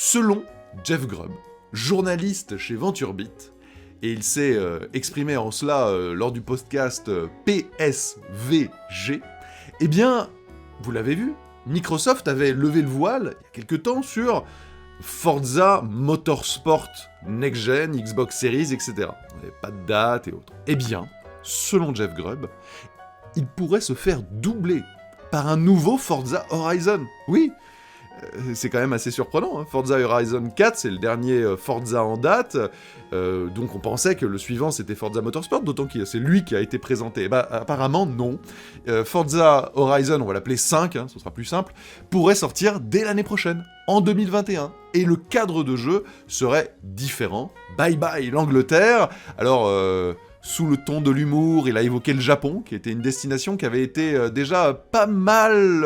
Selon Jeff Grubb, journaliste chez VentureBeat, et il s'est exprimé en cela lors du podcast PSVG, eh bien, vous l'avez vu, Microsoft avait levé le voile il y a quelque temps sur Forza Motorsport Next Gen, Xbox Series, etc. Il n'y avait pas de date et autres. Eh bien, selon Jeff Grubb, il pourrait se faire doubler par un nouveau Forza Horizon. Oui, c'est quand même assez surprenant. Hein. Forza Horizon 4, c'est le dernier Forza en date, donc on pensait que le suivant c'était Forza Motorsport, d'autant que c'est lui qui a été présenté. Et bah apparemment non. Forza Horizon, on va l'appeler 5, hein, ce sera plus simple, pourrait sortir dès l'année prochaine, en 2021. Et le cadre de jeu serait différent. Bye bye l'Angleterre. Alors, sous le ton de l'humour, il a évoqué le Japon, qui était une destination qui avait été déjà pas mal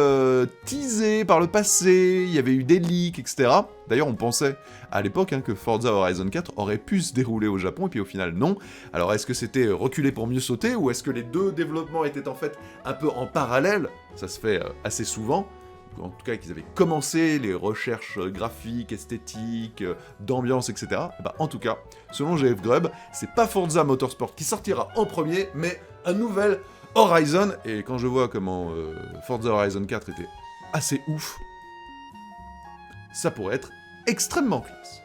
teasée par le passé, il y avait eu des leaks, etc. D'ailleurs, on pensait à l'époque que Forza Horizon 4 aurait pu se dérouler au Japon, et puis au final, non. Alors, est-ce que c'était reculé pour mieux sauter, ou est-ce que les deux développements étaient en fait un peu en parallèle? Ça se fait assez souvent. En tout cas qu'ils avaient commencé les recherches graphiques, esthétiques, d'ambiance, etc. Bah, en tout cas, selon Jeff Grubb, c'est pas Forza Motorsport qui sortira en premier, mais un nouvel Horizon. Et quand je vois comment Forza Horizon 4 était assez ouf, ça pourrait être extrêmement classe.